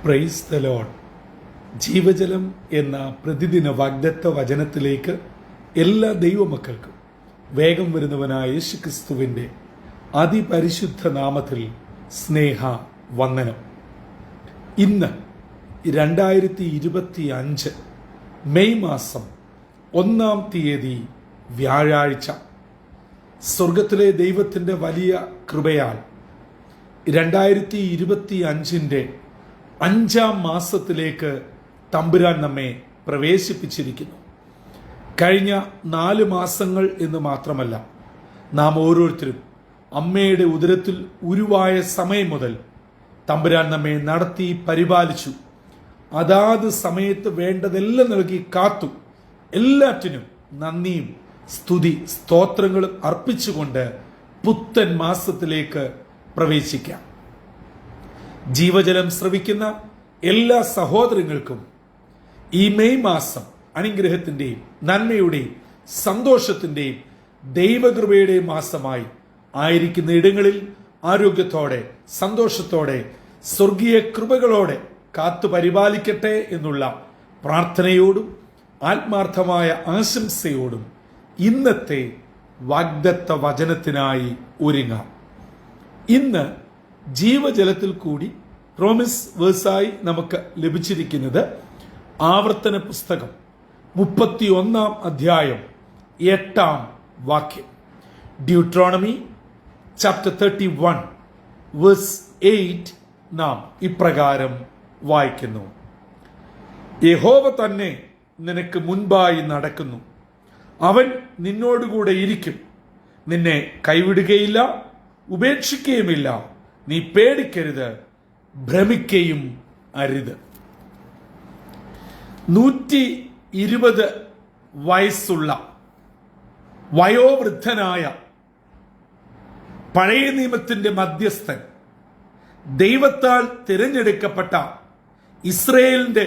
Praise the Lord. ജീവജലം എന്ന പ്രതിദിന വാഗ്ദത്ത വചനത്തിലേക്ക് എല്ലാ ദൈവമക്കൾക്കും വേഗം വരുന്നവനായ യേശുക്രിസ്തുവിൻ്റെ അതിപരിശുദ്ധ നാമത്തിൽ സ്നേഹ വന്ദനം. ഇന്ന് 2025 മെയ് മാസം 1-ാം തീയതി വ്യാഴാഴ്ച. സ്വർഗത്തിലെ ദൈവത്തിൻ്റെ വലിയ കൃപയാൽ 2025 5-ാം മാസത്തിലേക്ക് തമ്പുരാൻ നമ്മെ പ്രവേശിപ്പിച്ചിരിക്കുന്നു. കഴിഞ്ഞ 4 മാസങ്ങൾ എന്ന് മാത്രമല്ല, നാം ഓരോരുത്തരും അമ്മയുടെ ഉദരത്തിൽ ഉരുവായ സമയം മുതൽ തമ്പുരാൻ നമ്മെ നടത്തി പരിപാലിച്ചു. അതാത് സമയത്ത് വേണ്ടതെല്ലാം നൽകി കാത്തു. എല്ലാറ്റിനും നന്ദിയും സ്തുതി സ്തോത്രങ്ങളും അർപ്പിച്ചുകൊണ്ട് പുത്തൻ മാസത്തിലേക്ക് പ്രവേശിക്കാം. ജീവജലം ശ്രവിക്കുന്ന എല്ലാ സഹോദരങ്ങൾക്കും ഈ മെയ് മാസം അനുഗ്രഹത്തിന്റെയും നന്മയുടെയും സന്തോഷത്തിന്റെയും ദൈവകൃപയുടെയും മാസമായി ആയിരിക്കുന്ന ഇടങ്ങളിൽ ആരോഗ്യത്തോടെ സന്തോഷത്തോടെ സ്വർഗീയ കൃപകളോടെ കാത്തു പരിപാലിക്കട്ടെ എന്നുള്ള പ്രാർത്ഥനയോടും ആത്മാർത്ഥമായ ആശംസയോടും ഇന്നത്തെ വാഗ്ദത്ത വചനത്തിനായി ഒരുങ്ങാം. ഇന്ന് ജീവജലത്തിൽ കൂടി പ്രോമിസ് വേഴ്സായി നമുക്ക് ലഭിച്ചിരിക്കുന്നത് ആവർത്തന പുസ്തകം 31-ാം അധ്യായം 8-ാം വാക്യം. ഡ്യൂട്രോണമി ചാപ്റ്റർ 31 വേഴ്സ് 8 നാം ഇപ്രകാരം വായിക്കുന്നു: യഹോവ തന്നെ നിനക്ക് മുൻപായി നടക്കുന്നു, അവൻ നിന്നോടുകൂടെ ഇരിക്കും, നിന്നെ കൈവിടുകയില്ല, ഉപേക്ഷിക്കുകയുമില്ല, നീ പേടിക്കരുത്, ഭ്രമിക്കയും അരുത്. 120 വയസ്സുള്ള വയോവൃദ്ധനായ പഴയ നിയമത്തിന്റെ മധ്യസ്ഥൻ, ദൈവത്താൽ തിരഞ്ഞെടുക്കപ്പെട്ട ഇസ്രയേലിന്റെ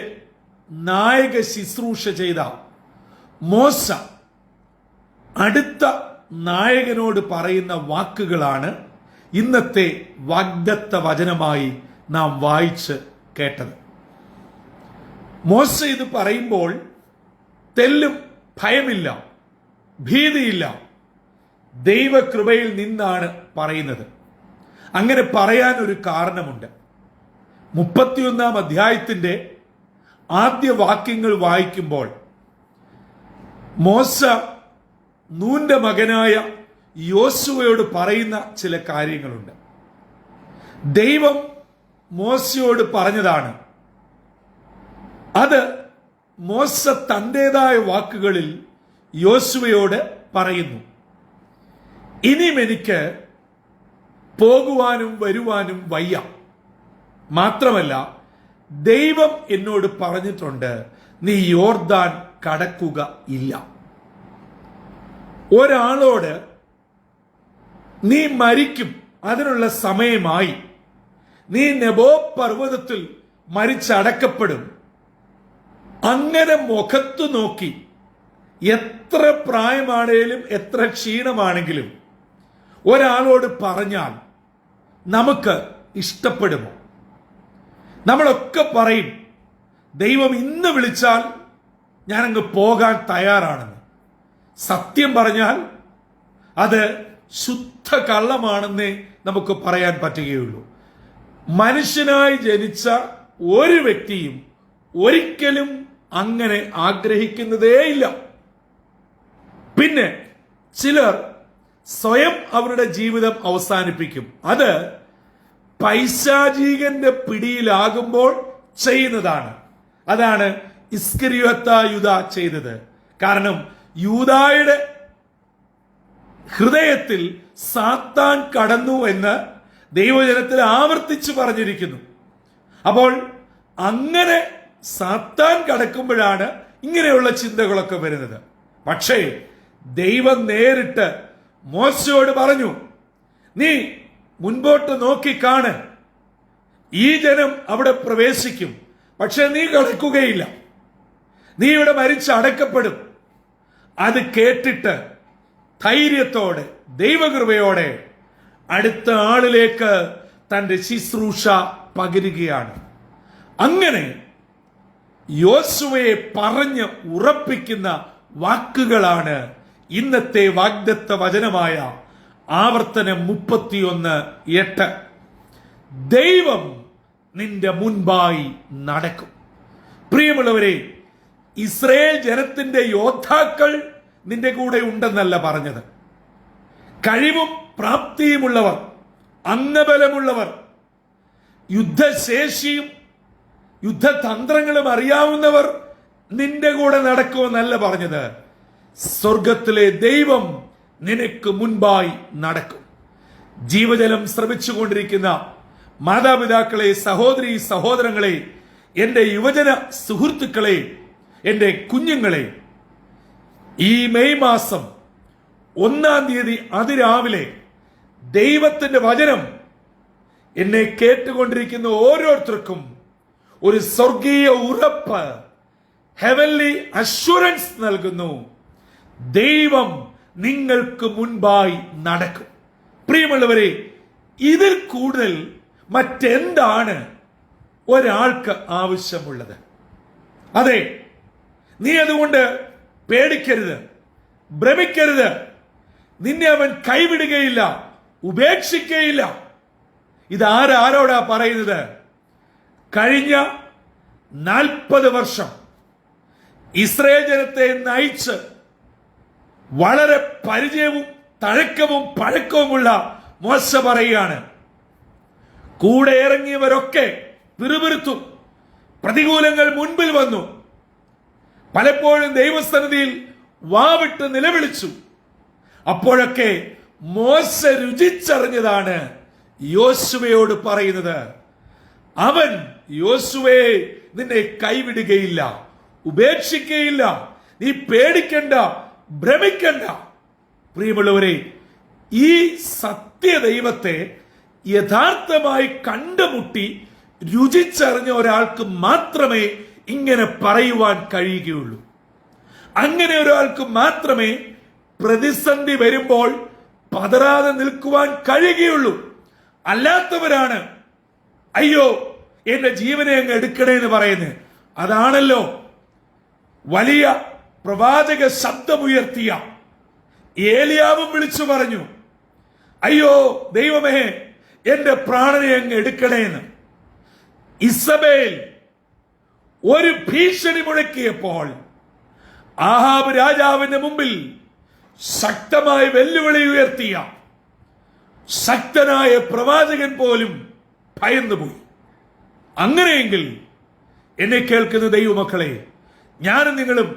നായക ശുശ്രൂഷ ചെയ്ത മോശ അടുത്ത നായകനോട് പറയുന്ന വാക്കുകളാണ് ഇന്നത്തെ വാഗ്ദത്ത വചനമായി നാം വായിച്ച് കേട്ടത്. മോശ ഇത് പറയുമ്പോൾ തെല്ലും ഭയമില്ല, ഭീതിയില്ല, ദൈവകൃപയിൽ നിന്നാണ് പറയുന്നത്. അങ്ങനെ പറയാൻ ഒരു കാരണമുണ്ട്. 31-ാം അധ്യായത്തിന്റെ ആദ്യ വാക്യങ്ങൾ വായിക്കുമ്പോൾ മോശ നൂന്റെ മകനായ യോശുവയോട് പറയുന്ന ചില കാര്യങ്ങളുണ്ട്. ദൈവം മോശയോട് പറഞ്ഞതാണ്. അത് മോശ തന്റേതായ വാക്കുകളിൽ യോശുവയോട് പറയുന്നു. ഇനിയും എനിക്ക് പോകുവാനും വരുവാനും വയ്യ. മാത്രമല്ല, ദൈവം എന്നോട് പറഞ്ഞിട്ടുണ്ട്, നീ യോർദാൻ കടക്കുക ഇല്ല. ഒരാളോട് നീ മരിക്കും, അതിനുള്ള സമയമായി, നീ നെബോ പർവ്വതത്തിൽ മരിച്ചടക്കപ്പെടും, അങ്ങനെ മുഖത്തു നോക്കി എത്ര പ്രായമാണേലും എത്ര ക്ഷീണമാണെങ്കിലും ഒരാളോട് പറഞ്ഞാൽ നമുക്ക് ഇഷ്ടപ്പെടുമോ? നമ്മളൊക്കെ പറയും, ദൈവം ഇന്ന് വിളിച്ചാൽ ഞാനങ്ങ് പോകാൻ തയ്യാറാണെന്ന്. സത്യം പറഞ്ഞാൽ അത് ശുദ്ധ കള്ളമാണെന്നേ നമുക്ക് പറയാൻ പറ്റുകയുള്ളൂ. മനുഷ്യനായി ജനിച്ച ഒരു വ്യക്തിയും ഒരിക്കലും അങ്ങനെ ആഗ്രഹിക്കുന്നതേയില്ല. പിന്നെ ചിലർ സ്വയം അവരുടെ ജീവിതം അവസാനിപ്പിക്കും. അത് പൈശാചികന്റെ പിടിയിലാകുമ്പോൾ ചെയ്യുന്നതാണ്. അതാണ് ഇസ്കരിയോത്ത യൂദ ചെയ്തത്. കാരണം യൂദായുടെ ഹൃദയത്തിൽ സാത്താൻ കടന്നു എന്ന് ദൈവജനത്തിൽ ആവർത്തിച്ചു പറഞ്ഞിരിക്കുന്നു. അപ്പോൾ അങ്ങനെ സാത്താൻ കടക്കുമ്പോഴാണ് ഇങ്ങനെയുള്ള ചിന്തകളൊക്കെ വരുന്നത്. പക്ഷേ ദൈവം നേരിട്ട് മോശയോട് പറഞ്ഞു, നീ മുൻപോട്ട് നോക്കിക്കാണ്, ഈ ജനം അവിടെ പ്രവേശിക്കും, പക്ഷെ നീ കടക്കുകയില്ല, നീ ഇവിടെ മരിച്ചടക്കപ്പെടും. അത് കേട്ടിട്ട് ധൈര്യത്തോടെ ദൈവകൃപയോടെ അടുത്ത ആളിലേക്ക് തന്റെ ശുശ്രൂഷ പകരുകയാണ്. അങ്ങനെ യോശുവയെ പറഞ്ഞ് ഉറപ്പിക്കുന്ന വാക്കുകളാണ് ഇന്നത്തെ വാഗ്ദത്ത വചനമായ ആവർത്തനം 31:8. ദൈവം നിന്റെ മുൻപായി നടക്കും. പ്രിയമുള്ളവരെ, ഇസ്രായേൽ ജനത്തിന്റെ യോദ്ധാക്കൾ നിന്റെ കൂടെ ഉണ്ടെന്നല്ല പറഞ്ഞത്. കഴിവും പ്രാപ്തിയുമുള്ളവർ, അംഗബലമുള്ളവർ, യുദ്ധശേഷിയും യുദ്ധതന്ത്രങ്ങളും അറിയാവുന്നവർ നിന്റെ കൂടെ നടക്കുമെന്നല്ല പറഞ്ഞത്. സ്വർഗത്തിലെ ദൈവം നിനക്ക് മുൻപായി നടക്കും. ജീവജലം ശ്രമിച്ചുകൊണ്ടിരിക്കുന്ന മാതാപിതാക്കളെ, സഹോദരി സഹോദരങ്ങളെ, എന്റെ യുവജന സുഹൃത്തുക്കളെ, എന്റെ കുഞ്ഞുങ്ങളെ, ഈ മെയ് മാസം 1-ാം തീയതി അതിരാവിലെ ദൈവത്തിന്റെ വചനം എന്നെ കേട്ടുകൊണ്ടിരിക്കുന്ന ഓരോരുത്തർക്കും ഒരു സ്വർഗീയ ഉറപ്പ്, ഹെവൻലി അഷ്വറൻസ് നൽകുന്നു. ദൈവം നിങ്ങൾക്ക് മുൻപായി നടക്കും. പ്രിയമുള്ളവരെ, ഇതിൽ കൂടുതൽ മറ്റെന്താണ് ഒരാൾക്ക് ആവശ്യമുള്ളത്? അതെ, നീ അതുകൊണ്ട് പേടിക്കരുത്, ഭ്രമിക്കരുത്. നിന്നെ അവൻ കൈവിടുകയില്ല, ഉപേക്ഷിക്കുകയില്ല. ഇതാരോടാ പറയുന്നത്? കഴിഞ്ഞ 40 വർഷം ഇസ്രായേൽ ജനത്തെ നയിച്ച് വളരെ പരിചയവും തഴക്കവും പഴക്കവുമുള്ള മോശ പറയുകയാണ്, കൂടെ ഇറങ്ങിയവരൊക്കെ പിറുപിറുത്തു, പ്രതികൂലങ്ങൾ മുൻപിൽ വന്നു, പലപ്പോഴും ദൈവസന്നിധിയിൽ വാവിട്ട് നിലവിളിച്ചു. അപ്പോഴൊക്കെ മോശ രുചിച്ചറിഞ്ഞതാണ് യോശുവയോട് പറയുന്നത്. അവൻ യോശുവയെ നിന്നെ കൈവിടുകയില്ല, ഉപേക്ഷിക്കുകയില്ല, നീ പേടിക്കണ്ട, ഭ്രമിക്കണ്ട. പ്രിയമുള്ളവരെ, ഈ സത്യദൈവത്തെ യഥാർത്ഥമായി കണ്ടുമുട്ടി രുചിച്ചറിഞ്ഞ ഒരാൾക്ക് മാത്രമേ ഇങ്ങനെ പറയുവാൻ കഴിയുകയുള്ളൂ. അങ്ങനെ ഒരാൾക്ക് മാത്രമേ പ്രതിസന്ധി വരുമ്പോൾ പതറാതെ നിൽക്കുവാൻ കഴിയുകയുള്ളൂ. അല്ലാത്തവരാണ് അയ്യോ എന്റെ ജീവനെ അങ്ങ് എടുക്കണേ എന്ന് പറയുന്നത്. അതാണല്ലോ വലിയ പ്രവാചക ശബ്ദമുയർത്തിയ ഏലിയാവും വിളിച്ചു പറഞ്ഞു, അയ്യോ ദൈവമേ എന്റെ പ്രാണനെ അങ്ങ് എടുക്കണേ എന്ന്. ഇസബേൽ ഒരു ഭീഷണി മുഴക്കിയപ്പോൾ ആഹാബ് രാജാവിന്റെ മുമ്പിൽ ശക്തമായ വെല്ലുവിളി ഉയർത്തിയ ശക്തനായ പ്രവാചകൻ പോലും ഭയന്നുപോയി. അങ്ങനെയെങ്കിൽ എന്നെ കേൾക്കുന്ന ദൈവമക്കളെ, ഞാനും നിങ്ങളും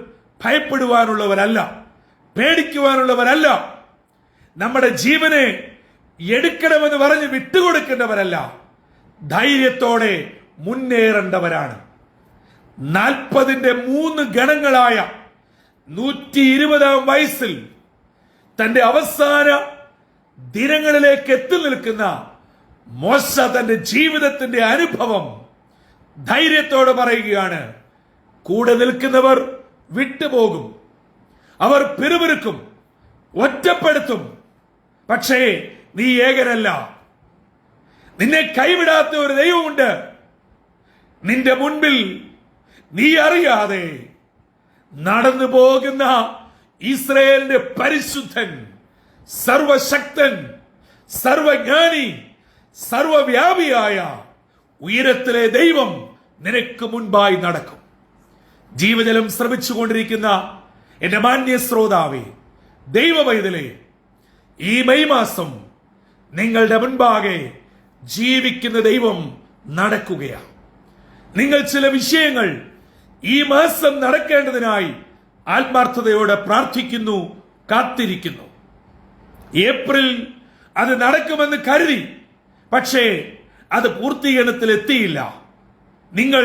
ഭയപ്പെടുവാനുള്ളവരല്ല, പേടിക്കുവാനുള്ളവരല്ല, നമ്മുടെ ജീവനെ എടുക്കണമെന്ന് പറഞ്ഞ് വിട്ടുകൊടുക്കേണ്ടവരല്ല, ധൈര്യത്തോടെ മുന്നേറേണ്ടവരാണ്. 40ന്റെ 3 ഗണങ്ങളായ 120-ാം വയസ്സിൽ തന്റെ അവസാന ദിനങ്ങളിലേക്ക് എത്തി നിൽക്കുന്ന മോശ തന്റെ ജീവിതത്തിന്റെ അനുഭവം ധൈര്യത്തോടെ പറയുകയാണ്. കൂടെ നിൽക്കുന്നവർ വിട്ടുപോകും, അവർ പിറുപിറുക്കും, ഒറ്റപ്പെടുത്തും, പക്ഷേ നീ ഏകനല്ല. നിന്നെ കൈവിടാത്ത ഒരു ദൈവമുണ്ട്. നിന്റെ മുൻപിൽ നീ അറിയാതെ നടന്നു പോകുന്ന ഇസ്രായേലിന്റെ പരിശുദ്ധൻ, സർവശക്തൻ, സർവജ്ഞാനി, സർവവ്യാപിയായ ഉയരത്തിലെ ദൈവം നിനക്ക് മുൻപായി നടക്കും. ജീവജലം ശ്രമിച്ചുകൊണ്ടിരിക്കുന്ന എന്റെ മാന്യ ശ്രോതാവേ, ദൈവവൈതലേ, ഈ മെയ് മാസം നിങ്ങളുടെ മുൻപാകെ ജീവിക്കുന്ന ദൈവം നടക്കുകയാണ്. നിങ്ങൾ ചില വിഷയങ്ങൾ ഈ മാസം നടക്കേണ്ടതിനായി ആത്മാർത്ഥതയോടെ പ്രാർത്ഥിക്കുന്നു, കാത്തിരിക്കുന്നു. ഏപ്രിൽ അത് നടക്കുമെന്ന് കരുതി, പക്ഷേ അത് പൂർത്തീകരണത്തിൽ എത്തിയില്ല. നിങ്ങൾ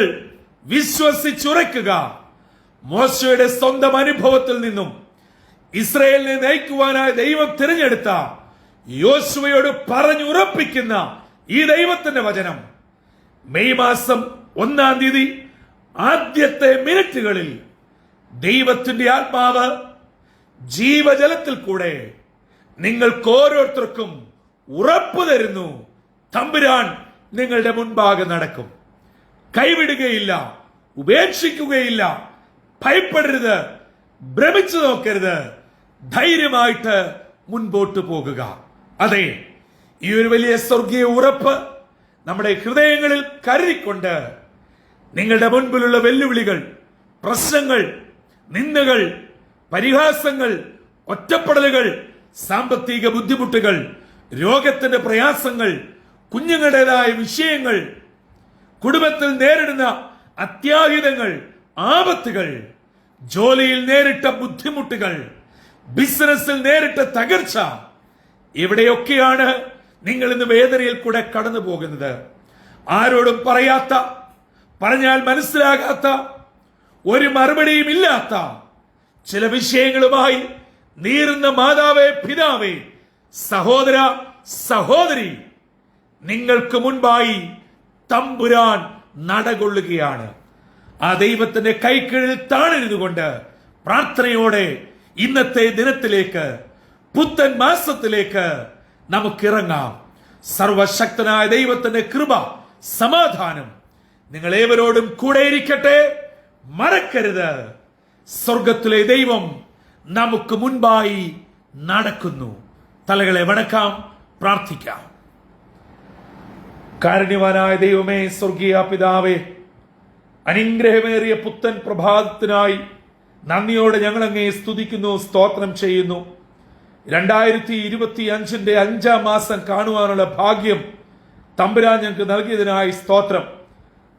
വിശ്വസിച്ചുറയ്ക്കുക. മോശയുടെ സ്വന്തം അനുഭവത്തിൽ നിന്നും ഇസ്രായേലിനെ നയിക്കുവാനായി ദൈവം തിരഞ്ഞെടുത്ത യോശുവയോട് പറഞ്ഞുറപ്പിക്കുന്ന ഈ ദൈവത്തിന്റെ വചനം മെയ് മാസം 1-ാം തീയതി ആദ്യത്തെ മിനിറ്റുകളിൽ ദൈവത്തിന്റെ ആത്മാവ് ജീവജലത്തിൽ കൂടെ നിങ്ങൾക്ക് ഓരോരുത്തർക്കും ഉറപ്പു തരുന്നു. തമ്പുരാൻ നിങ്ങളുടെ മുൻപാകെ നടക്കും. കൈവിടുകയില്ല, ഉപേക്ഷിക്കുകയില്ല. ഭയപ്പെടരുത്, ഭ്രമിച്ചു നോക്കരുത്, ധൈര്യമായിട്ട് മുൻപോട്ട് പോകുക. അതെ, ഈ ഒരു വലിയ സ്വർഗീയ ഉറപ്പ് നമ്മുടെ ഹൃദയങ്ങളിൽ കരുതിക്കൊണ്ട് നിങ്ങളുടെ മുൻപിലുള്ള വെല്ലുവിളികൾ, പ്രശ്നങ്ങൾ, നിന്ദകൾ, പരിഹാസങ്ങൾ, ഒറ്റപ്പെടലുകൾ, സാമ്പത്തിക ബുദ്ധിമുട്ടുകൾ, രോഗത്തിന്റെ പ്രയാസങ്ങൾ, കുഞ്ഞുങ്ങളുടേതായ വിഷയങ്ങൾ, കുടുംബത്തിൽ നേരിടുന്ന അത്യാഹിതങ്ങൾ, ആപത്തുകൾ, ജോലിയിൽ നേരിട്ട ബുദ്ധിമുട്ടുകൾ, ബിസിനസ്സിൽ നേരിട്ട തകർച്ച, ഇവിടെയൊക്കെയാണ് നിങ്ങൾ ഇന്ന് വേദനയിൽ കൂടെ കടന്നു പോകുന്നത്. ആരോടും പറയാത്ത, പറഞ്ഞാൽ മനസ്സിലാകാത്ത, ഒരു മറുപടിയും ഇല്ലാത്ത ചില വിഷയങ്ങളുമായി നീറുന്ന മാതാവേ, പിതാവേ, സഹോദര, സഹോദരി, നിങ്ങൾക്ക് മുൻപായി തമ്പുരാൻ നടകൊള്ളുകയാണ്. ആ ദൈവത്തിന്റെ കൈക്കീഴിൽ താണിരുന്നുകൊണ്ട് പ്രാർത്ഥനയോടെ ഇന്നത്തെ ദിനത്തിലേക്ക്, പുത്തൻ മാസത്തിലേക്ക് നമുക്കിറങ്ങാം. സർവശക്തനായ ദൈവത്തിന്റെ കൃപ, സമാധാനം നിങ്ങൾ ഏവരോടും കൂടെ ഇരിക്കട്ടെ. മറക്കരുത്, സ്വർഗത്തിലെ ദൈവം നമുക്ക് മുൻപായി നടക്കുന്നു. തലകളെ വണക്കാം, പ്രാർത്ഥിക്കാം. കാരുണ്യവാനായ ദൈവമേ, സ്വർഗീയ പിതാവേ, അനുഗ്രഹമേറിയ പുത്തൻ പ്രഭാതത്തിനായി നന്ദിയോടെ ഞങ്ങൾ അങ്ങേ സ്തുതിക്കുന്നു, സ്തോത്രം ചെയ്യുന്നു. 2025 5-ാം മാസം കാണുവാനുള്ള ഭാഗ്യം തമ്പുരാൻ ഞങ്ങൾക്ക് നൽകിയതിനായി സ്തോത്രം.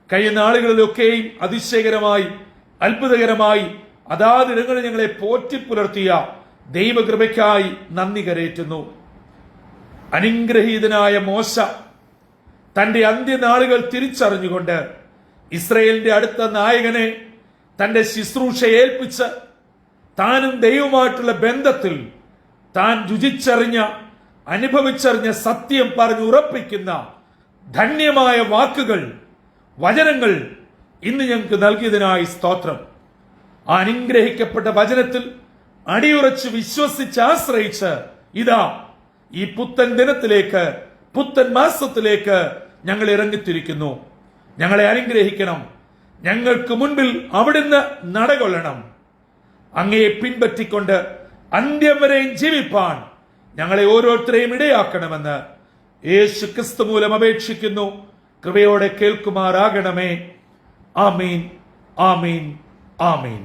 കഴിഞ്ഞ നാളുകളിലൊക്കെയും അതിശയകരമായി, അത്ഭുതകരമായി അതാതിടങ്ങളിൽ ഞങ്ങളെ പോറ്റിപ്പുലർത്തിയ ദൈവകൃപയ്ക്കായി നന്ദി കരേറ്റുന്നു. അനുഗ്രഹീതനായ മോശ തന്റെ അന്ത്യനാളുകൾ തിരിച്ചറിഞ്ഞുകൊണ്ട് ഇസ്രയേലിന്റെ അടുത്ത നായകനെ തന്റെ ശുശ്രൂഷ ഏൽപ്പിച്ച് താനും ദൈവവുമായിട്ടുള്ള ബന്ധത്തിൽ താൻ രുചിച്ചറിഞ്ഞ, അനുഭവിച്ചറിഞ്ഞ സത്യം പറഞ്ഞു ഉറപ്പിക്കുന്ന ധന്യമായ വാക്കുകൾ, വചനങ്ങൾ ഇന്ന് ഞങ്ങൾക്ക് നൽകിയതിനായി സ്തോത്രം. ആ അനുഗ്രഹിക്കപ്പെട്ട വചനത്തിൽ അടിയുറച്ച് വിശ്വസിച്ച് ആശ്രയിച്ച് ഇതാ ഈ പുത്തൻ ദിനത്തിലേക്ക്, പുത്തൻ മാസത്തിലേക്ക് ഞങ്ങൾ ഇറങ്ങിത്തിരിക്കുന്നു. ഞങ്ങളെ അനുഗ്രഹിക്കണം. ഞങ്ങൾക്ക് മുൻപിൽ അവിടുന്ന് നടകൊള്ളണം. അങ്ങയെ പിൻപറ്റിക്കൊണ്ട് അന്ത്യം വരെയും ജീവിപ്പാൻ ഞങ്ങളെ ഓരോരുത്തരെയും ഇടയാക്കണമെന്ന് യേശു ക്രിസ്തു മൂലം അപേക്ഷിക്കുന്നു. കൃപയോടെ കേൾക്കുമാറാകണമേ. ആമീൻ, ആമീൻ, ആമീൻ.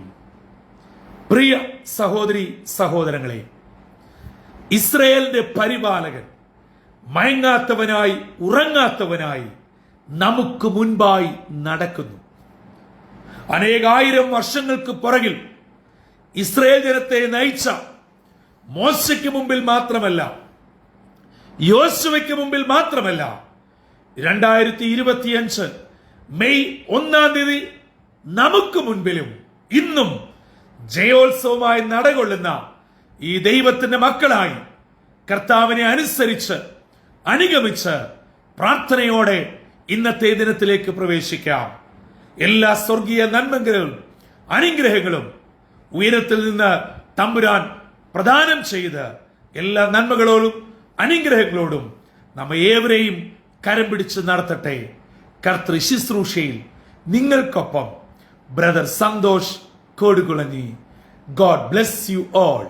പ്രിയ സഹോദരി സഹോദരങ്ങളെ, ഇസ്രയേലിന്റെ പരിപാലകൻ മയങ്ങാത്തവനായി, ഉറങ്ങാത്തവനായി നമുക്ക് മുൻപായി നടക്കുന്നു. അനേകായിരം വർഷങ്ങൾക്ക് പുറകിൽ ഇസ്രയേൽ ജനത്തെ നയിച്ച മോശയ്ക്ക് മുമ്പിൽ മാത്രമല്ല, യോശുവയ്ക്ക് മുമ്പിൽ മാത്രമല്ല, 2025 മെയ് 1-ാം തീയതി നമുക്ക് മുൻപിലും ഇന്നും ജയോത്സവമായി നടകൊള്ളുന്ന ഈ ദൈവത്തിന്റെ മക്കളായി കർത്താവിനെ അനുസരിച്ച്, അനുഗമിച്ച് പ്രാർത്ഥനയോടെ ഇന്നത്തെ ദിനത്തിലേക്ക് പ്രവേശിക്കാം. എല്ലാ സ്വർഗീയ നന്മകളും അനുഗ്രഹങ്ങളും ഉയരത്തിൽ നിന്ന് തമ്പുരാൻ പ്രദാനം ചെയ്ത് എല്ലാ നന്മകളോടും അനുഗ്രഹങ്ങളോടും നമ്മെ ഏവരെയും കരം പിടിച്ച് നടത്തട്ടെ. കർത്തൃ ശുശ്രൂഷയിൽ നിങ്ങൾക്കൊപ്പം brother Santhosh Kodukulanji. God bless you all.